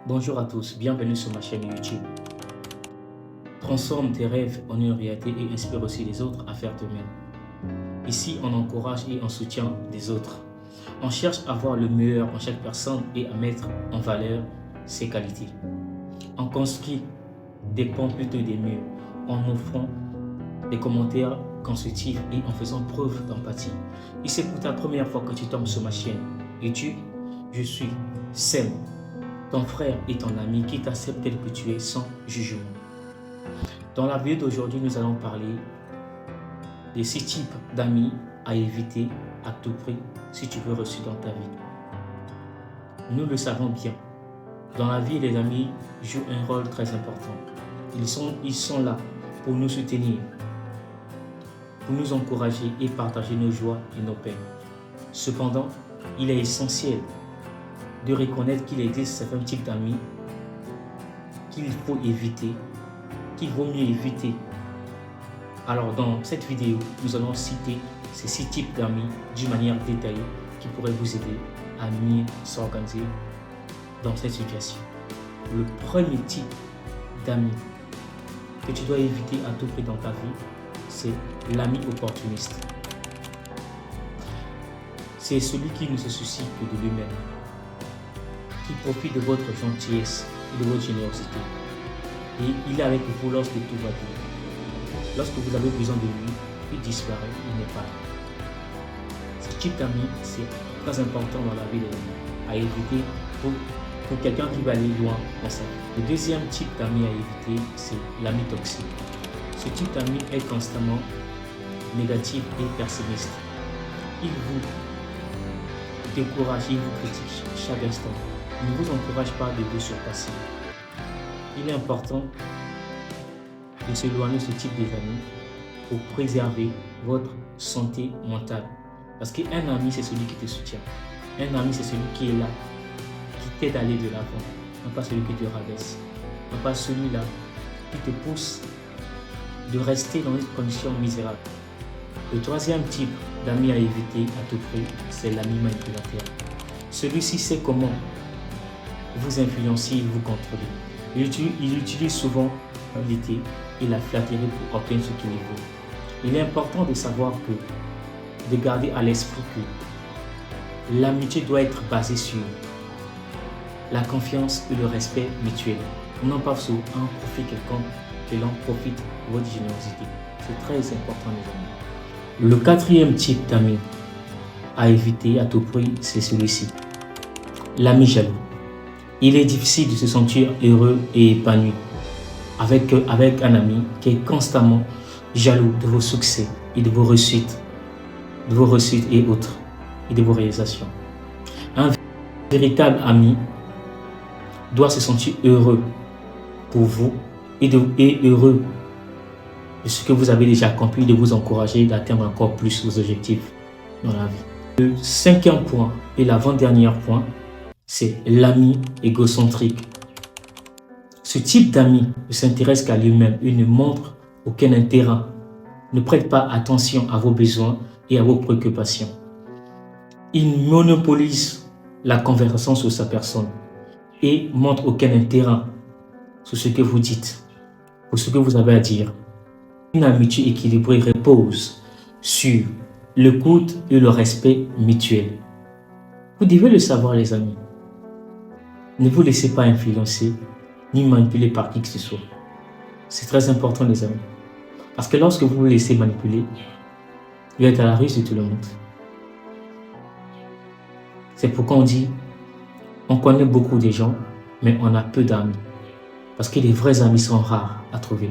Bonjour à tous, bienvenue sur ma chaîne YouTube. Transforme tes rêves en une réalité et inspire aussi les autres à faire de même. Ici, on encourage et on soutient des autres. On cherche à voir le meilleur en chaque personne et à mettre en valeur ses qualités. On construit des ponts plutôt des murs en offrant des commentaires constructifs et en faisant preuve d'empathie. Et c'est pour ta première fois que tu tombes sur ma chaîne YouTube, je suis Sem, ton frère et ton ami qui t'accepte tel que tu es sans jugement. Dans la vidéo d'aujourd'hui, nous allons parler des 6 types d'amis à éviter à tout prix si tu veux réussir dans ta vie. Nous le savons bien, dans la vie, les amis jouent un rôle très important. Ils sont là pour nous soutenir, pour nous encourager et partager nos joies et nos peines. Cependant, il est essentiel de reconnaître qu'il existe certains types d'amis qu'il faut éviter, qu'il vaut mieux éviter. Alors dans cette vidéo, nous allons citer ces 6 types d'amis d'une manière détaillée qui pourraient vous aider à mieux s'organiser dans cette situation. Le premier type d'amis que tu dois éviter à tout prix dans ta vie, c'est l'ami opportuniste. C'est celui qui ne se soucie que de lui-même, qui profite de votre gentillesse et de votre générosité. Et il est avec vous lorsque tout va bien. Lorsque vous avez besoin de lui, il disparaît, il n'est pas là. Ce type d'ami, c'est très important dans la vie des amis, à éviter pour quelqu'un qui va aller loin dans sa vie. Le deuxième type d'ami à éviter, c'est l'ami toxique. Ce type d'ami est constamment négatif et pessimiste. Il vous décourage, il vous critique chaque instant. Il ne vous encourage pas de vous surpasser. Il est important de s'éloigner de ce type d'amis pour préserver votre santé mentale. Parce qu'un ami, c'est celui qui te soutient. Un ami, c'est celui qui est là, qui t'aide à aller de l'avant. Non pas celui qui te rabaisse. Non pas celui-là qui te pousse de rester dans une condition misérable. Le troisième type d'ami à éviter à tout prix, c'est l'ami manipulateur. Celui-ci sait comment vous influencer et vous contrôler. Il utilise souvent l'humilité et la flatterie pour obtenir ce qu'il veut. Il est important de savoir de garder à l'esprit que l'amitié doit être basée sur la confiance et le respect mutuel. Non pas sur un profit quelconque, que l'on profite de votre générosité. C'est très important, les amis. Le quatrième type d'amis à éviter à tout prix, c'est celui-ci. L'ami jaloux. Il est difficile de se sentir heureux et épanoui avec un ami qui est constamment jaloux de vos succès et de vos réussites et autres, et de vos réalisations. Un véritable ami doit se sentir heureux pour vous et heureux de ce que vous avez déjà accompli, de vous encourager d'atteindre encore plus vos objectifs dans la vie. Le cinquième point et l'avant-dernier point, c'est l'ami égocentrique. Ce type d'ami ne s'intéresse qu'à lui-même et ne montre aucun intérêt, ne prête pas attention à vos besoins et à vos préoccupations. Il monopolise la conversation sur sa personne et montre aucun intérêt sur ce que vous dites, ou ce que vous avez à dire. Une amitié équilibrée repose sur l'écoute et le respect mutuel. Vous devez le savoir, les amis. Ne vous laissez pas influencer ni manipuler par qui que ce soit. C'est très important, les amis. Parce que lorsque vous vous laissez manipuler, vous êtes à la rue de tout le monde. C'est pourquoi on dit, on connaît beaucoup de gens, mais on a peu d'amis. Parce que les vrais amis sont rares à trouver.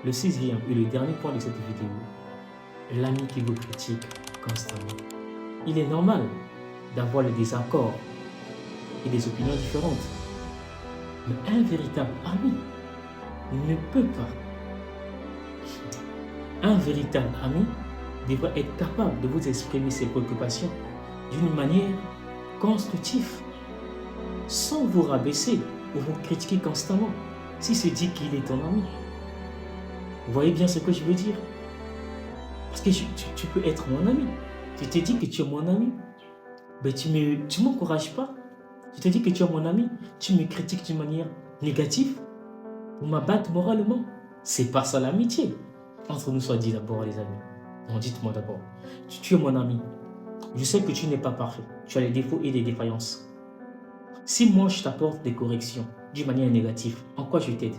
Le sixième et le dernier point de cette vidéo, l'ami qui vous critique constamment. Il est normal d'avoir des désaccords et des opinions différentes. Mais un véritable ami ne peut pas. Un véritable ami devrait être capable de vous exprimer ses préoccupations d'une manière constructive, sans vous rabaisser ou vous critiquer constamment, s'il se dit qu'il est ton ami. Vous voyez bien ce que je veux dire? Parce que tu peux être mon ami. Tu te dis que tu es mon ami. Mais tu m'encourages pas. Je te dis que tu es mon ami, tu me critiques d'une manière négative pour m'abattre moralement. C'est pas ça l'amitié. Entre nous soit dit d'abord, les amis. Non, dites-moi d'abord. Tu es mon ami. Je sais que tu n'es pas parfait. Tu as des défauts et des défaillances. Si moi je t'apporte des corrections d'une manière négative, en quoi je t'aide?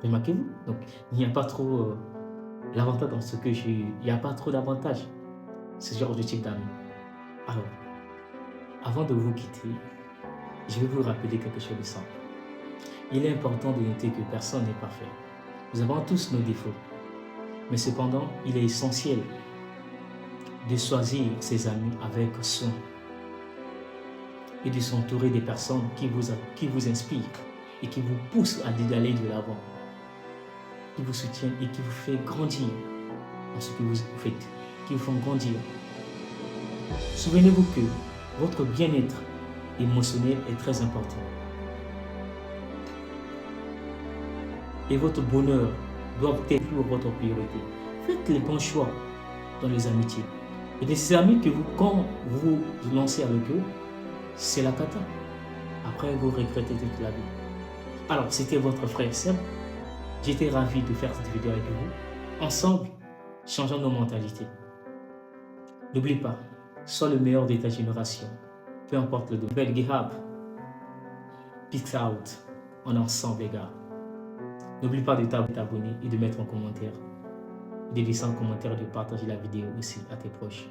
Remarquez-vous. Donc, il n'y a pas trop l'avantage dans ce que il n'y a pas trop d'avantage. Ce genre de type d'amis. Alors, avant de vous quitter, je vais vous rappeler quelque chose de simple. Il est important de noter que personne n'est parfait. Nous avons tous nos défauts. Mais cependant, il est essentiel de choisir ses amis avec soin et de s'entourer des personnes qui vous inspirent et qui vous poussent à d'aller de l'avant, qui vous soutiennent et qui vous fait grandir dans ce que vous faites, qui vous font grandir. Souvenez-vous que votre bien-être émotionnel est très important. Et votre bonheur doit être toujours votre priorité. Faites les bons choix dans les amitiés. Et ces amis que quand vous vous lancez avec eux, c'est la cata. Après, vous regrettez toute la vie. Alors, c'était votre frère Seb. J'étais ravi de faire cette vidéo avec vous. Ensemble, changeons nos mentalités. N'oublie pas, sois le meilleur de ta génération. Peu importe le domaine. Gihab. Peace out. On est ensemble, les gars. N'oublie pas de t'abonner et de mettre un commentaire. De laisser un commentaire et de partager la vidéo aussi à tes proches.